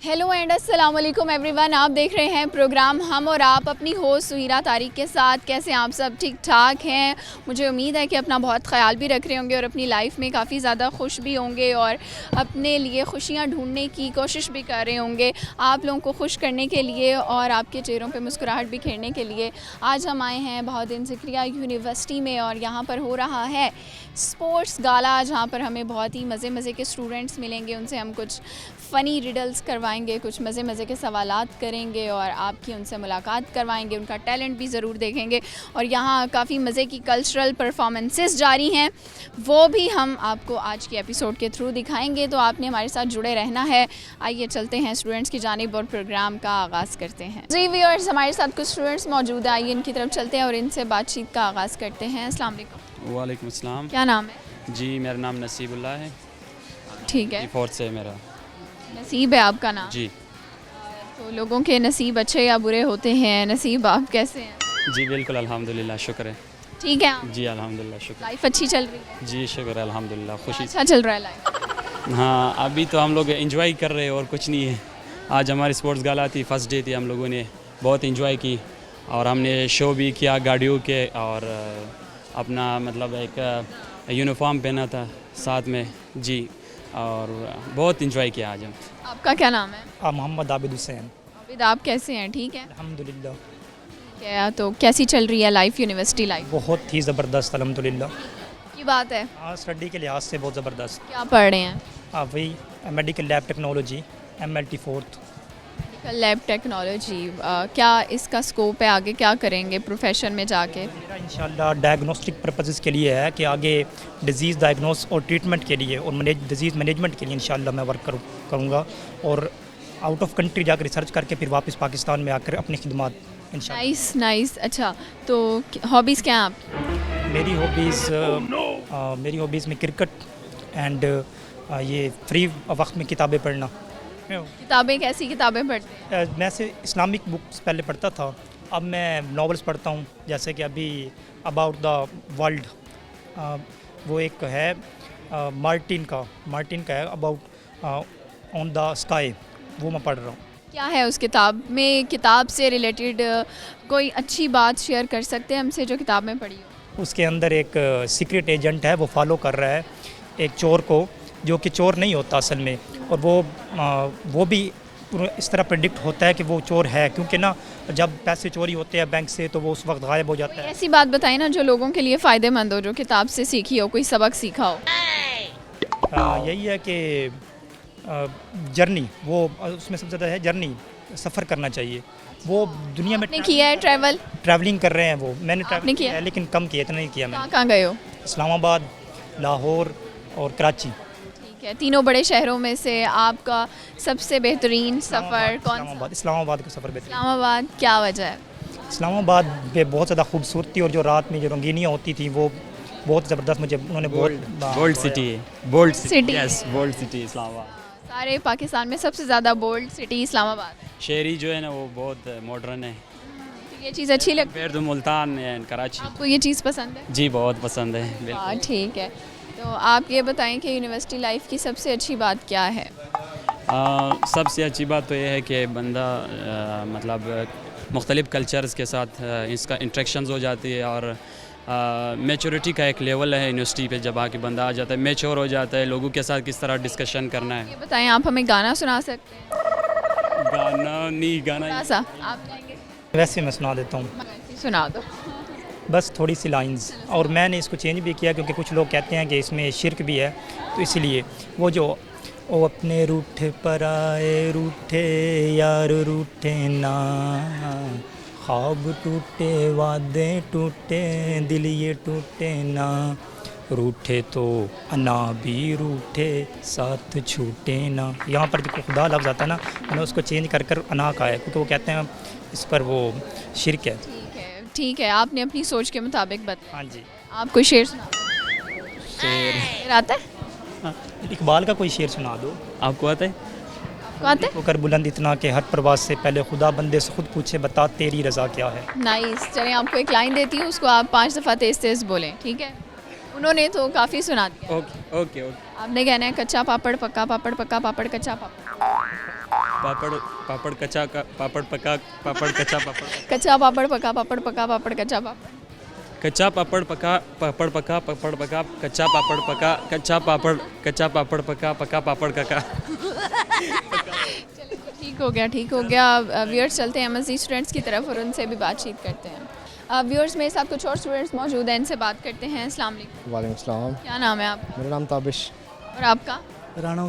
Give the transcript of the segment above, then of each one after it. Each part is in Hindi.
हेलो एंड अस्सलाम वालेकुम एवरीवन। आप देख रहे हैं प्रोग्राम हम और आप, अपनी होस्ट सुहीरा तारिक के साथ। कैसे आप सब ठीक ठाक हैं? मुझे उम्मीद है कि अपना बहुत ख्याल भी रख रहे होंगे और अपनी लाइफ में काफ़ी ज़्यादा खुश भी होंगे और अपने लिए खुशियां ढूंढने की कोशिश भी कर रहे होंगे। आप लोगों को खुश करने के लिए और आपके चेहरों पे मुस्कुराहट बिखेरने के लिए आज हम आए हैं बहाउद्दीन ज़िक्रिया यूनिवर्सिटी में और यहाँ पर हो रहा है स्पोर्ट्स गाला, जहाँ पर हमें बहुत ही मज़े के स्टूडेंट्स मिलेंगे। उनसे हम कुछ फ़नी रिडल्स करवाएंगे, कुछ मज़े के सवालात करेंगे और आपकी उनसे मुलाकात करवाएंगे, उनका टैलेंट भी ज़रूर देखेंगे। और यहाँ काफ़ी मज़े की कल्चरल परफॉर्मेंसेस जारी हैं, वो भी हम आपको आज के एपिसोड के थ्रू दिखाएंगे। तो आपने हमारे साथ जुड़े रहना है। आइए चलते हैं स्टूडेंट्स की जानिब और प्रोग्राम का आगाज़ करते हैं। जी व्यूअर्स, हमारे साथ कुछ स्टूडेंट्स मौजूद हैं, आइए इनकी तरफ चलते हैं और इनसे बातचीत का आगाज़ करते हैं। अस्सलाम वालेकुम। वालेकुम अस्सलाम। क्या नाम है? जी मेरा नाम नसीबुल्लाह है। ठीक है, फोर्थ से मेरा। नसीब है आपका नाम? जी तो लोगों के नसीब अच्छे या बुरे होते हैं, नसीब आप कैसे हैं? जी बिल्कुल अल्हम्दुलिल्लाह, शुक्र है। ठीक है आप? जी अल्हम्दुलिल्लाह शुक्र। लाइफ अच्छी चल रही है? जी शुक्र है अल्हम्दुलिल्लाह, खुशी से। अच्छा चल रहा है लाइफ? हाँ अभी तो हम लोग एंजॉय कर रहे हैं और कुछ नहीं है। आज हमारी स्पोर्ट्स गाला थी, फर्स्ट डे थी, हम लोगों ने बहुत एंजॉय की और हमने शो भी किया गाड़ियों के और अपना मतलब एक यूनिफॉर्म पहना था साथ में जी, और बहुत एंजॉय किया आज हम। आपका क्या नाम है? मोहम्मद आबिद हुसैन। आबिद, आप कैसे हैं? ठीक है। अल्हम्दुलिल्लाह क्या तो कैसी चल रही है लाइफ, यूनिवर्सिटी लाइफ? बहुत ही ज़बरदस्त अल्हम्दुलिल्लाह। की बात है, हाँ स्टडी के लिहाज से बहुत ज़बरदस्त। क्या पढ़ रहे हैं? हाँ वही medical lab technology MLT 4th। Medical lab technology, क्या इसका स्कोप है? आगे क्या करेंगे प्रोफेशन में जाके? मेरा इंशाल्लाह डायग्नोस्टिक पर्पसेस के लिए है कि आगे डिज़ीज़ डायग्नोस और ट्रीटमेंट के लिए और डिज़ीज़ मैनेजमेंट के लिए इंशाल्लाह मैं वर्क करूँगा और आउट ऑफ कंट्री जाकर रिसर्च करके फिर वापस पाकिस्तान में आकर अपनी खिदमत इंशाल्लाह। नाइस। अच्छा तो हॉबीज़ क्या हैं आपकी? मेरी हॉबीज़ में क्रिकेट एंड ये फ्री वक्त में किताबें पढ़ना। किताबें, कैसी किताबें पढ़ते हैं? मैं से इस्लामिक बुक्स पहले पढ़ता था, अब मैं नॉवेल्स पढ़ता हूँ। जैसे कि अभी अबाउट द वर्ल्ड, वो एक है मार्टिन का है अबाउट ऑन द स्काई, वो मैं पढ़ रहा हूँ। क्या है उस किताब में? किताब से रिलेटेड कोई अच्छी बात शेयर कर सकते हैं हमसे जो किताब में पढ़ी हो? उसके अंदर एक सीक्रेट एजेंट है, वो फॉलो कर रहा है एक चोर को, जो कि चोर नहीं होता असल में, और वो भी इस तरह प्रेडिक्ट होता है कि वो चोर है, क्योंकि ना जब पैसे चोरी होते हैं बैंक से तो वो उस वक्त गायब हो जाता है। ऐसी बात बताइए ना जो लोगों के लिए फ़ायदेमंद हो, जो किताब से सीखी हो, कोई सबक सीखा हो। यही है कि जर्नी, वो उसमें सबसे ज़्यादा है जर्नी, सफ़र करना चाहिए। वो दुनिया में आपने किया है ट्रैवल? ट्रैवलिंग कर रहे हैं वो, मैंने आपने ट्रैवलिंग किया? किया है लेकिन कम किया, इतना नहीं किया मैंने। कहाँ गए हो? इस्लामाबाद, लाहौर और कराची। ठीक है, तीनों बड़े शहरों में से आपका सबसे बेहतरीन सफ़र कौन सा? इस्लामाबाद का सफ़र बेहतर। इस्लामाबाद, क्या वजह है? इस्लामाबाद में बहुत ज़्यादा खूबसूरती और जो रात में जो रंगीनियाँ होती थी वो बहुत ज़बरदस्त, मुझे उन्होंने बोल्ड सिटी है, bold City। Yes bold city Islamabad. सारे पाकिस्तान में सबसे ज़्यादा बोल्ड सिटी इस्लामाबाद है। शहरी जो है ना वो बहुत मॉडर्न है, तो ये चीज़ अच्छी लगती फिर तो मुल्तान एंड कराची। है आपको? ये चीज़ पसंद है? जी बहुत पसंद है बिल्कुल। हाँ ठीक है। तो आप ये बताएं कि यूनिवर्सिटी लाइफ की सबसे अच्छी बात क्या है? सबसे अच्छी बात तो ये है कि बंदा मतलब मुख्तलिफ़ कल्चर्स के साथ इसका इंट्रैक्शंस हो जाती है और मैच्योरिटी का एक लेवल है यूनिवर्सिटी पे, जब आके बंदा आ जाता है मैच्योर हो जाता है, लोगों के साथ किस तरह डिस्कशन करना है। ये बताएं, आप हमें गाना सुना सकते हैं? गाना थोड़ा सा आप गाएंगे? वैसे मैं सुना देता हूँ, सुना दो। बस थोड़ी सी लाइंस, और मैंने इसको चेंज भी किया क्योंकि कुछ लोग कहते हैं कि इसमें शिरक भी है, तो इसलिए वो जो ओ अपने रूठे पर आए रूठे यार रूठे ना, ख्वाब टूटे वादे टूटे दिल ये टूटे ना, रूठे तो अना भी रूठे साथ छूटे ना। यहाँ पर जो खुदा लफ्ज़ आता है ना, मैंने उसको चेंज कर कर अना का है क्योंकि वो कहते हैं इस पर वो शिरक है। ठीक है, आपने अपनी सोच के मुताबिक बताया। हाँ जी। आप कोई शेर सुना? शेर शेर आता है? इकबाल का कोई शेर सुना दो। आपको आता है? आपको आता है? होकर बुलंद इतना कि हर प्रवास से पहले खुदा बंदे से खुद पूछे बता तेरी रज़ा क्या है। नाइस। चलें आपको एक लाइन देती हूँ, उसको आप 5 दफ़ा तेज़ तेज़ बोलें, ठीक है? उन्होंने तो काफ़ी सुना दिया। Okay okay okay. आपने कहना है कच्चा पापड़ पक्का पापड़, पक्का पापड़ कच्चा पापड़। पापड़ पापड़ कच्चा पापड़ पका पापड़ कच्चा पापड़ कच्चा पापड़ पका पापड़ पका पापड़ कच्चा पापड़। कच्चा पापड़ पका पापड़ पका पापड़ पका कच्चा पापड़ पका कच्चा पापड़ पका पका पापड़ कका। ठीक हो गया, ठीक हो गया। व्यूअर्स चलते हैं MSc स्टूडेंट्स की तरफ और उनसे भी बातचीत करते हैं। व्यूअर्स मेरे साथ कुछ और स्टूडेंट्स मौजूद हैं, इनसे बात करते हैं। अस्सलाम वालेकुम। वालेकुम सलाम। क्या नाम है आपका? मेरा नाम ताबिश। और आपका? राणा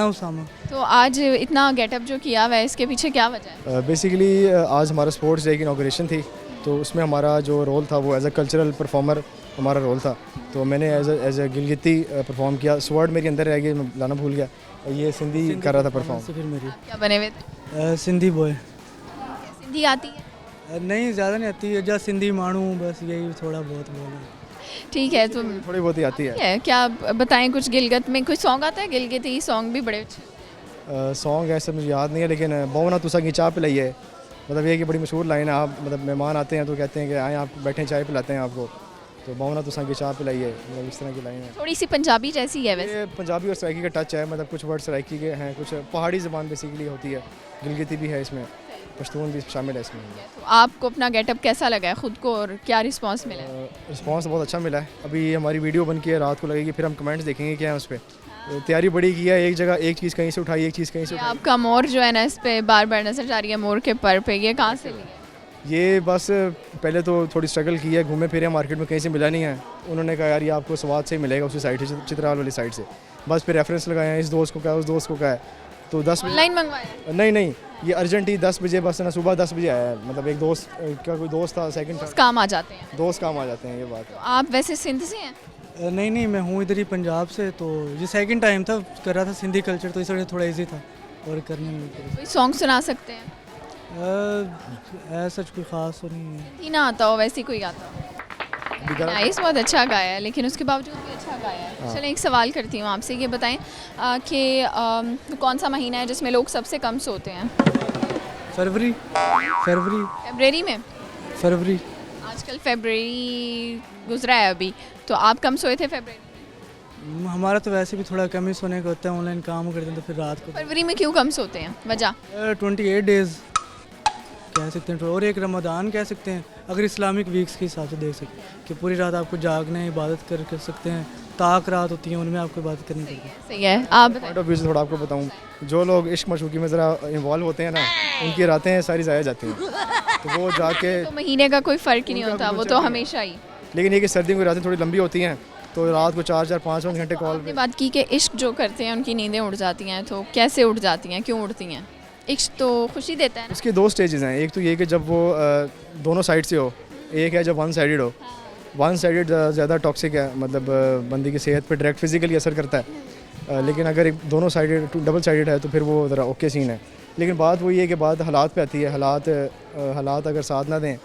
उसामा। तो आज इतना गेटअप जो किया हुआ है, इसके पीछे क्या वजह है? बेसिकली आज हमारा स्पोर्ट्स डे की इनॉग्रेशन थी, तो उसमें हमारा जो रोल था वो एज अ कल्चरल परफॉर्मर हमारा रोल था। तो मैंने एज अ गिलगिती परफॉर्म किया। स्वर्ड मेरे अंदर रह गई, मैं लाना भूल गया। ये सिंधी कर रहा था परफॉर्म। फिर मेरी क्या बने हुए थे? सिंधी बॉय। सिंधी आती है? नहीं ज़्यादा नहीं आती है, जहाँ सिंधी मानू बस यही थोड़ा बहुत बोला। ठीक है, तो थोड़ी बहुत ही आती है। क्या बताएं, कुछ गिलगत में कोई सॉन्ग आता है? गिलगिती सॉन्ग भी बड़े अच्छे। सॉन्ग ऐसे मुझे याद नहीं है, लेकिन बहुना तुसा की चाय पिलाई है, मतलब ये कि बड़ी मशहूर लाइन है। आप मतलब मेहमान आते हैं तो कहते हैं कि आए आप बैठे चाय पिलाते हैं आपको, तो बहुना तुसा की चाय पिलाई है, मतलब इस तरह की लाइन है। थोड़ी सी पंजाबी जैसी है वैसे। ये पंजाबी और सराइकी का टच है, मतलब कुछ वर्ड सराइकी के हैं, कुछ पहाड़ी ज़बान बेसिकली होती है। गिलगिती भी है इसमें, पश्तून भी शामिल है इसमें। तो आपको अपना गेटअप कैसा लगा है खुद को और क्या रिस्पांस मिला है? रिस्पांस बहुत अच्छा मिला है। अभी हमारी वीडियो बन के है, रात को लगेगी, फिर हम कमेंट्स देखेंगे क्या है उस पर। तैयारी बड़ी की है, एक जगह एक चीज़ कहीं से उठाई, एक चीज़ कहीं से उठाई। आपका मोर जो है ना, इस पे बार बार नजर जा रही है, मोर के पर पे, ये कहाँ से लिया? ये बस पहले तो थोड़ी स्ट्रगल की है, घूमे फिरे मार्केट में, कहीं से मिला नहीं है। उन्होंने कहा यार ये आपको स्वाद से ही मिलेगा, उसी साइड से, चित्राल वाली साइड से। बस फिर रेफरेंस लगाए, इस दोस्त को क्या, उस दोस्त को क्या है, तो 10 बजे ऑनलाइन मंगवाया? नहीं, ये अर्जेंट ही 10 बजे बस ना, सुबह 10 बजे आया है। मतलब एक दोस्त का कोई दोस्त था, सेकंड था, काम आ जाते हैं। दोस्त काम आ जाते हैं, ये बात तो आप वैसे सिंध से हैं? नहीं, मैं हूँ इधर ही पंजाब से। तो ये सेकंड टाइम था कर रहा था सिंधी कल्चर, तो इस वजह से थोड़ा ईजी था और करने में। कोई सॉन्ग सुना सकते हैं? ऐसा कोई ख़ास तो नहीं है। ही ना आता हो, वैसे कोई आता हो? नाइस, बहुत अच्छा गाया है, लेकिन उसके बावजूद भी अच्छा गाया है। चलिए एक सवाल करती हूँ आपसे, ये बताएं कि कौन सा महीना है जिसमें लोग सबसे कम सोते हैं? फरवरी। फरवरी में? फरवरी। आजकल फरवरी गुजरा है अभी, तो आप कम सोए थे फरवरी? हमारा तो वैसे भी थोड़ा कम ही सोने का होता है, ऑनलाइन काम करते हैं तो फिर रात को। फरवरी में क्यों कम सोते हैं, वजह? 28 डेज़ कह सकते हैं, और एक रमज़ान कह सकते हैं, अगर इस्लामिक वीक्स के हिसाब से देख सकते हैं कि पूरी रात आपको जागने इबादत कर सकते हैं। ताक रात होती है, उनमें आपको इबादत करनी पड़ती है। सही है। आप पॉइंट ऑफ व्यू से थोड़ा आपको बताऊं, जो लोग इश्क मशूकी में ज़रा इन्वॉल्व होते हैं ना, उनकी रातें सारी ज़ाया जाती हैं। तो वो जाके तो महीने का कोई फ़र्क ही नहीं होता, वो तो हमेशा ही। लेकिन ये कि सर्दियों की रातें थोड़ी लंबी होती हैं, तो रात को 4-4, 5-5 घंटे कॉल आपने बात की कि इश्क जो करते हैं उनकी नींदें उड़ जाती हैं, तो कैसे उड़ जाती हैं, क्यों उड़ती हैं? इश्क तो खुशी देता है ना? उसके 2 स्टेजेस हैं। एक तो ये कि जब वो दोनों साइड से हो, एक है जब वन साइडेड हो। वन साइडेड ज़्यादा टॉक्सिक है, मतलब बंदी की सेहत पे डायरेक्ट फिजिकली असर करता है। लेकिन अगर एक दोनों साइडेड डबल साइडेड है तो फिर वो ज़रा ओके सीन है। लेकिन बात वो ये है कि बात हालात पे आती है। हालात अगर साथ ना दें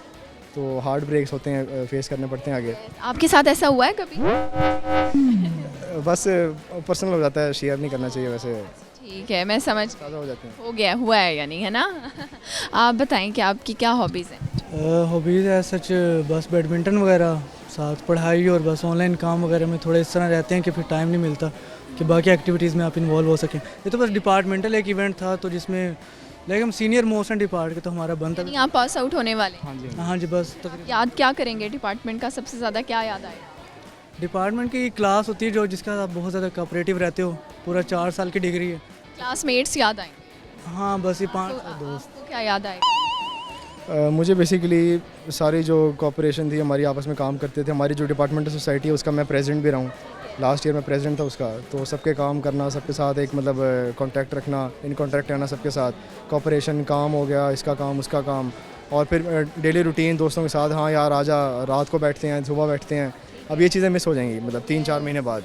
तो हार्ट ब्रेक्स होते हैं, फेस करने पड़ते हैं आगे। आपके साथ ऐसा हुआ है कभी? बस पर्सनल हो जाता है, शेयर नहीं करना चाहिए वैसे। ठीक है, मैं समझ ज़्यादा हो जाते हैं। हो गया, हुआ है यानी, है ना? आप बताएं कि आपकी क्या हॉबीज़ हैं? हॉबीज़ है सच बस बैडमिंटन वगैरह, साथ पढ़ाई, और बस ऑनलाइन काम वगैरह में थोड़े इस तरह रहते हैं कि फिर टाइम नहीं मिलता कि बाकी एक्टिविटीज़ में आप इन्वॉल्व हो सकें। ये तो बस डिपार्टमेंटल एक इवेंट था, तो जिसमें लाइक हम सीनियर मोस्ट डिपार्ट के, तो हमारा बंद था। यानी आप पास आउट होने वाले हैं? हाँ जी, बस तकरीबन। याद क्या करेंगे डिपार्टमेंट का, सबसे ज़्यादा क्या याद आएगा? डिपार्टमेंट की क्लास होती है जो जिसका आप बहुत ज़्यादा कोऑपरेटिव रहते हो, पूरा 4 साल की डिग्री है। क्लासमेट्स याद आएंगे? हाँ, बस ये 5 तो दोस्त। आपको क्या याद आएगा? मुझे बेसिकली सारी जो कॉपरेशन थी, हमारी आपस में काम करते थे। हमारी जो डिपार्टमेंटल सोसाइटी है उसका मैं प्रेसिडेंट भी रहा हूँ। लास्ट ईयर मैं प्रेसिडेंट था उसका। तो सबके काम करना, सबके साथ एक मतलब कांटेक्ट रखना, इन कांटेक्ट रहना सबके साथ, कॉपरेशन, काम हो गया, इसका काम उसका काम, और फिर डेली रूटीन दोस्तों के साथ, हाँ यार आजा, रात को बैठते हैं, सुबह बैठते हैं। अब ये चीज़ें मिस हो जाएंगी मतलब 3-4 महीने बाद।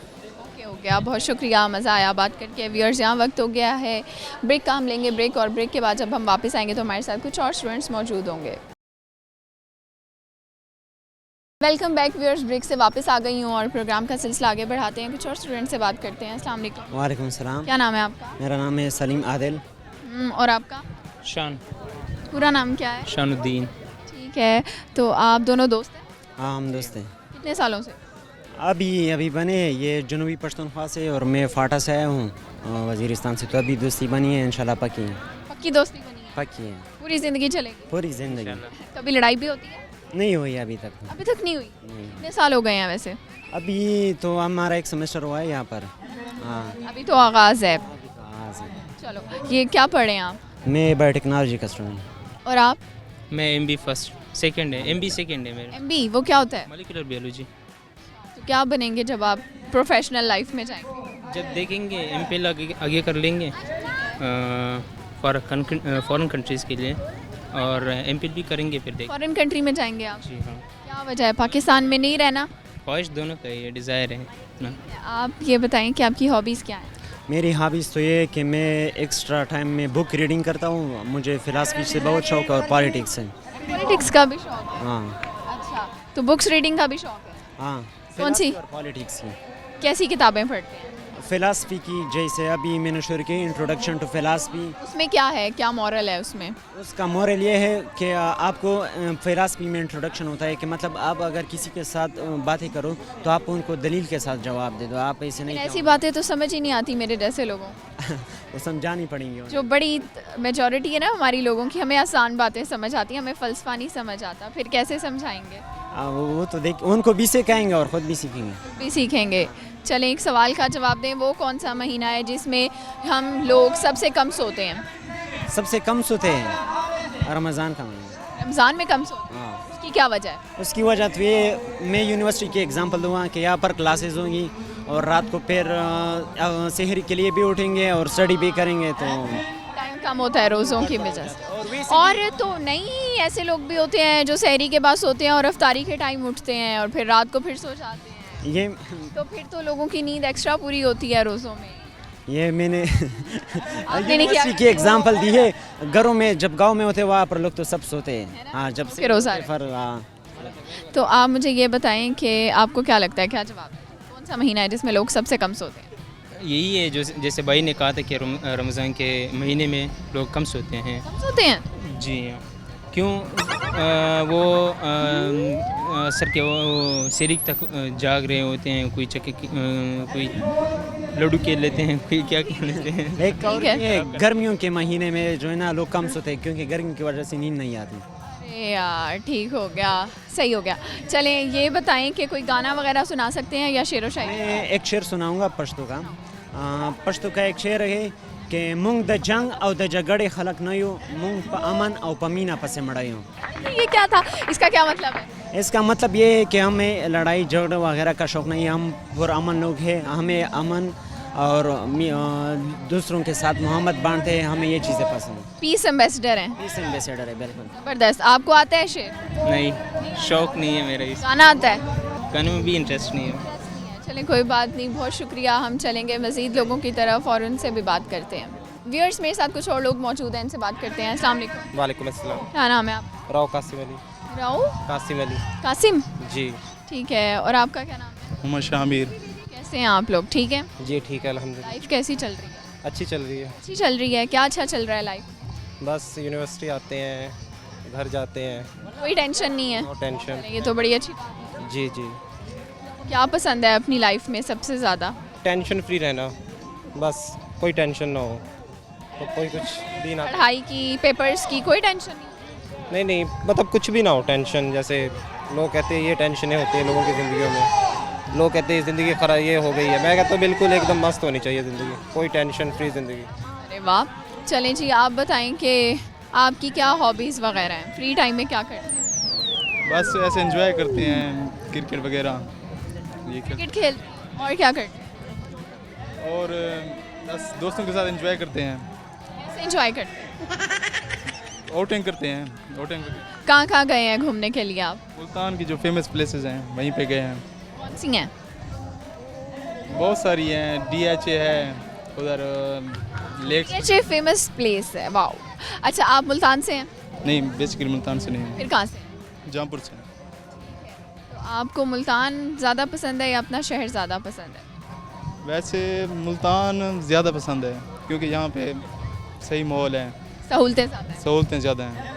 ओके, बहुत शुक्रिया, मज़ा आया बात करके। व्यूअर्स, यहाँ वक्त हो गया है ब्रेक का, हम लेंगे ब्रेक, और ब्रेक के बाद जब हम वापस आएंगे तो हमारे साथ कुछ और स्टूडेंट्स मौजूद होंगे। वेलकम बैक व्यूअर्स, ब्रेक से वापस आ गई हूँ और प्रोग्राम का सिलसिला आगे बढ़ाते हैं, कुछ और स्टूडेंट से बात करते हैं। अस्सलाम वालेकुम। वालेकुम सलाम। क्या नाम है आपका? मेरा नाम है सलीम आदिल। और आपका शान पूरा नाम क्या है? शानुद्दीन। ठीक है, तो आप दोनों दोस्त हैं? हाँ, हम दोस्त हैं। कितने सालों से? अभी बने, ये जनूबी पश्तूनख्वा से और मैं फाटा से आया हूँ। वज़ीरिस्तान से, तो अभी दोस्ती बनी है, इंशाल्लाह पक्की है। पक्की दोस्ती बनी है, पक्की है, पूरी ज़िंदगी चलेगी। पूरी ज़िंदगी। कभी लड़ाई भी होती है? नहीं हुई अभी तक। अभी तक नहीं हुई। नहीं। कितने साल हो गए हैं वैसे? अभी तो हमारा एक सेमेस्टर हुआ है यहाँ पर। हाँ, अभी तो आगाज़ है। हाँ जी। चलो, ये क्या पढ़े हैं आप? मैं बायोटेक्नोलॉजी का स्टूडेंट। और आप? मैं MB फर्स्ट सेकंड है, MB सेकंड है मेरा, MB वो क्या होता है? Molecular biology. तो क्या बनेंगे जब आप प्रोफेशनल लाइफ में जाएंगे? जब देखेंगे MPhil आगे कर लेंगे फॉरेन कंट्रीज़ के लिए, और MPhil भी करेंगे फिर देखें। फॉरेन कंट्री में जाएंगे आप? जी हाँ, क्या वजह है, पाकिस्तान में नहीं रहना? ख्वाहिश दोनों का ये डिज़ायर है ना। आप ये बताएं कि आपकी हॉबीज़ क्या हैं? मेरी हॉबीज़ तो ये है कि मैं एक्स्ट्रा टाइम में बुक रीडिंग करता हूँ। मुझे फ़िलासफ़ी से बहुत शौक है और पॉलिटिक्स से। पॉलिटिक्स का भी शौक है? हाँ अच्छा, तो बुक्स रीडिंग का भी शौक है? हाँ। कौन सी? और पॉलिटिक्स की, कैसी किताबें पढ़ते हैं? फ़िलासफ़ी की, जैसे अभी मैंने शुरू की इंट्रोडक्शन टू फ़िलासफ़ी। उसमें क्या है, क्या मॉरल है उसमें? उसका मोरल ये है कि आपको फ़िलासफ़ी में इंट्रोडक्शन होता है कि मतलब आप अगर किसी के साथ बातें करो तो आप उनको दलील के साथ जवाब दे दो। आप ऐसे नहीं ऐसी बातें तो समझ ही नहीं आती मेरे जैसे लोगों को। वो समझानी पड़ेंगी। जो बड़ी मेजॉरिटी है ना हमारी लोगों की, हमें आसान बातें समझ आती हैं, हमें फ़लसफ़ा नहीं समझ आता। फिर कैसे समझाएंगे? वो तो देख, उनको भी सिखाएंगे और ख़ुद भी सीखेंगे। भी सीखेंगे। चलें, एक सवाल का जवाब दें, वो कौन सा महीना है जिसमें हम लोग सबसे कम सोते हैं? सबसे कम सोते हैं रमज़ान का महीना। रमज़ान में कम सोते हैं? हाँ, उसकी क्या वजह है? उसकी वजह तो ये, मैं यूनिवर्सिटी की एग्ज़ाम्पल दूँगा कि यहाँ पर क्लासेस होंगी और रात को फिर सहरी के लिए भी उठेंगे और स्टडी भी करेंगे, तो टाइम कम होता है रोज़ों की वजह से। और तो नहीं, ऐसे लोग भी होते हैं जो सहरी के बाद सोते हैं और इफ्तारी के टाइम उठते हैं और फिर रात को फिर सो जाते हैं। ये तो फिर तो लोगों की नींद एक्स्ट्रा पूरी होती है रोज़ों में। ये मैंने आपने नहीं किया? यूनिवर्सिटी की एग्ज़ाम्पल दी है। घरों में, जब गांव में होते हैं वहाँ पर लोग तो सब सोते हैं। हाँ, जब से रोज़ा फिर तो आप मुझे ये बताएं कि आपको क्या लगता है, क्या जवाब है? कौन सा महीना है जिसमें लोग सबसे कम सोते हैं? यही है जो जैसे भाई ने कहा था कि रमज़ान के महीने में लोग कम सोते हैं। कम सोते हैं? जी हाँ। क्यों? वो सर के वो शरीक तक जाग रहे होते हैं, कोई कोई लड्डू खेल लेते हैं, कोई क्या खेल लेते हैं। एक और ठीक है। ये गर्मियों के महीने में जो है ना लोग कम सोते हैं क्योंकि गर्मी की वजह से नींद नहीं आती। अरे यार, ठीक हो गया, सही हो गया। चलें, ये बताएं कि कोई गाना वगैरह सुना सकते हैं या शेर व शायरी? मैं एक शेर सुनाऊंगा पश्तो का। पश्तो का एक शेर है कि मुंग द जंग और द जगड़े खलक नयो, मुंग प अमन और पमीना पसे मड़ायो। ये क्या था, इसका क्या मतलब है? इसका मतलब ये है कि हमें लड़ाई झगड़े वगैरह का शौक़ नहीं है। हम पुरअमन लोग हैं, हमें अमन और दूसरों के साथ मोहब्बत बांटते हैं, हमें ये चीज़ें पसंद हैं। पीस एम्बेसडर हैं। पीस एम्बेसडर है, बिल्कुल। ज़बरदस्त। आपको आता है शेर? नहीं, शौक़ नहीं है मेरा, इस गाना आता है? गाने में भी इंटरेस्ट नहीं है। चलें, कोई बात नहीं, बहुत शुक्रिया। हम चलेंगे मज़ीद लोगों की तरफ और उनसे भी बात करते हैं। व्यूअर्स, मेरे साथ कुछ और लोग मौजूद हैं, इनसे बात करते हैं। अस्सलाम वालेकुम। वालेकुम अस्सलाम। क्या नाम है आप? राव कासिम अली। राव कासिम अली कासिम, जी। ठीक है। और आपका क्या नाम है? मोहम्मद शामिर। कैसे हैं आप लोग? ठीक हैं? जी ठीक है, अल्हम्दुलिल्लाह। लाइफ कैसी चल रही है? अच्छी चल रही है। अच्छी चल रही है। क्या अच्छा चल रहा है लाइफ? बस यूनिवर्सिटी आते हैं, घर जाते हैं, कोई टेंशन नहीं है? No tension. ये तो बड़ी अच्छी बात है। जी जी। क्या पसंद है अपनी लाइफ में सबसे ज़्यादा? टेंशन फ्री रहना, बस कोई टेंशन ना हो, तो कोई कुछ भी ना। पढ़ाई की, पेपर्स की कोई टेंशन नहीं? नहीं, मतलब कुछ भी ना हो टेंशन। जैसे लोग कहते हैं ये टेंशनें होती हैं लोगों की ज़िंदगियों में, लोग कहते हैं ज़िंदगी खराब ये हो गई है। मैं कहता हूँ बिल्कुल एकदम मस्त होनी चाहिए ज़िंदगी, कोई टेंशन फ्री ज़िंदगी। अरे वाह। चलें जी, आप बताएं कि आपकी क्या हॉबीज़ वगैरह हैं, फ्री टाइम में क्या करते हैं? बस ऐसे एंजॉय करते हैं, क्रिकेट वगैरह ये क्रिकेट खेलते हैं। और क्या करते हैं? और बस दोस्तों के साथ एंजॉय करते हैं, कैसे एंजॉय करते हैं? आउटिंग करते हैं। कहाँ कहाँ गए हैं घूमने के लिए आप? मुल्तान की जो फेमस प्लेसेस हैं वहीं पे गए हैं। कौन सी हैं? बहुत सारी हैं, DHA है उधर, लेक्स। ये फेमस प्लेस है, वाह। अच्छा, आप मुल्तान से हैं? नहीं, बेसिकली मुल्तान से नहीं, फिर कहाँ से हैं? जौनपुर से। तो आपको मुल्तान ज़्यादा पसंद है या अपना शहर ज़्यादा पसंद है? वैसे मुल्तान ज़्यादा पसंद है क्योंकि यहाँ पे सही माहौल है, सहूलतें ज़्यादा हैं। सहूलतें ज़्यादा हैं।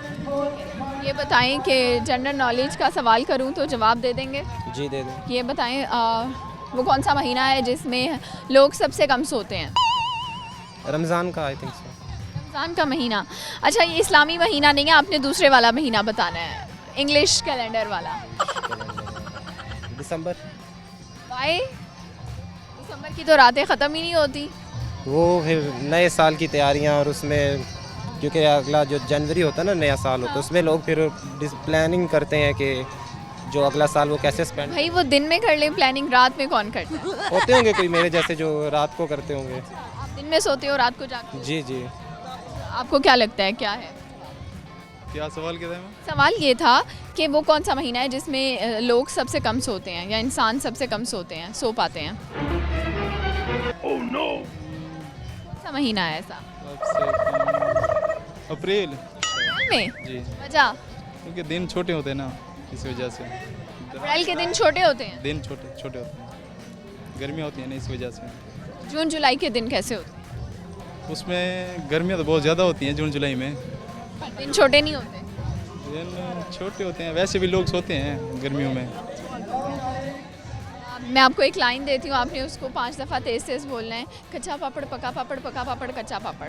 ये बताएं कि जनरल नॉलेज का सवाल करूं तो जवाब दे देंगे? जी दे दो। ये बताएं वो कौन सा महीना है जिसमें लोग सबसे कम सोते हैं? रमज़ान का आई थिंक सो। रमज़ान का महीना, अच्छा ये इस्लामी महीना नहीं है, आपने दूसरे वाला महीना बताना है, इंग्लिश कैलेंडर वाला। दिसंबर। वाई दिसंबर की तो रातें ख़त्म ही नहीं होती। वो फिर नए साल की तैयारियां, और उसमें क्योंकि अगला जो जनवरी होता है ना, नया साल होता है, उसमें लोग फिर प्लानिंग करते हैं कि जो अगला साल वो कैसे स्पेंड। भाई वो दिन में कर लें प्लानिंग, रात में कौन करता है? होते होंगे कोई मेरे जैसे जो रात को करते होंगे। आप दिन में सोते हो, रात को जागते जी जी। हो? आपको क्या लगता है क्या है? क्या सवाल किया था मैं? सवाल ये था कि वो कौन सा महीना है जिसमें लोग सबसे कम सोते हैं या इंसान सबसे कम सोते हैं, सो पाते हैं? कौन सा महीना है ऐसा? अप्रैल में जी, वजह क्योंकि दिन छोटे होते हैं ना, इस वजह से अप्रैल के दिन छोटे होते हैं, दिन छोटे छोटे होते हैं, गर्मियाँ होती हैं ना, इस वजह से। जून जुलाई के दिन कैसे होते हैं? उसमें गर्मियाँ तो बहुत ज़्यादा होती हैं जून जुलाई में, दिन छोटे नहीं होते। दिन छोटे होते हैं। वैसे भी लोग सोते हैं गर्मियों में। मैं आपको एक लाइन देती हूँ, आपने उसको 5 दफ़ा तेज तेज बोलना है। कच्चा पापड़ पका पापड़, पका पापड़ कच्चा पापड़।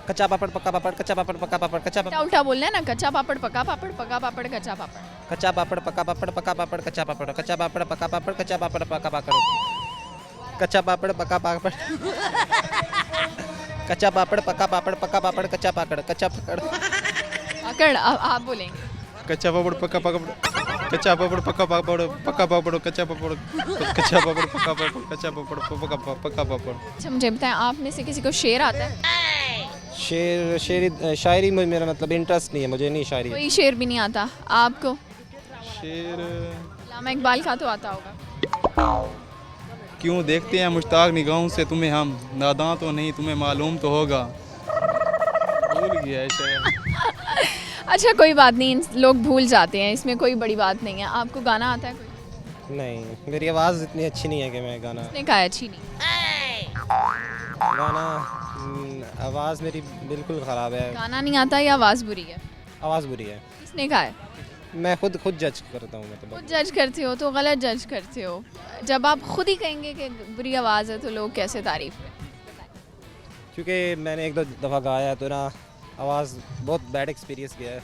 कच्चा पापड़ पका पापड़, कच्चा पापड़ पका पापड़, कच्चा उल्टा उल्टा बोलना है ना, कच्चा पापड़ पका पापड़, पका पापड़ कच्चा पापड़। कच्चा पापड़ पका पापड़, पका पापड़ कच्चा पापड़, कच्चा पापड़ पका पापड़, कच्चा पापड़ पका पापड़, कच्चा पापड़ पका पापड़, कच्चा पापड़ पका पापड़, पका पापड़ कच्चा पापड़, कच्चा पकड़। अकड़ आप बोलेंगे। कच्चा पापड़ पका पापड़, कच्चा पापड़ पका पापड़, पका पापड़ कच्चा पापड़, कच्चा पापड़ पका पापड़, कच्चा पापड़ पका पापड़। अच्छा मुझे बताएं, आप में से किसी को शेर आता है? शायरी में मेरा मतलब इंटरेस्ट नहीं है, मुझे नहीं शायरी। कोई शेर भी नहीं आता आपको? शेर अल्लामा इकबाल का तो आता होगा। क्यों देखते हैं मुश्ताक निगाहों से तुम्हें हम, नादां तो नहीं तुम्हें मालूम तो होगा। भूल गया है शायद। अच्छा कोई बात नहीं, लोग भूल जाते हैं, इसमें कोई बड़ी बात नहीं है। आपको गाना आता है कोई? नहीं, मेरी आवाज़ इतनी अच्छी नहीं है कि मैं गाना किसने कहा है अच्छी नहीं? गाना आवाज़ मेरी बिल्कुल ख़राब है। गाना नहीं आता या आवाज़ बुरी है? आवाज़ बुरी है। किसने कहा है? मैं खुद जज करता हूँ मतलब। खुद जज करते हो तो गलत जज करते हो। जब आप खुद ही कहेंगे कि बुरी आवाज़ है तो लोग कैसे तारीफ करें? क्योंकि मैंने एक दो दफ़ा गाया है तो ना, आवाज़ बहुत बैड एक्सपीरियंस किया है।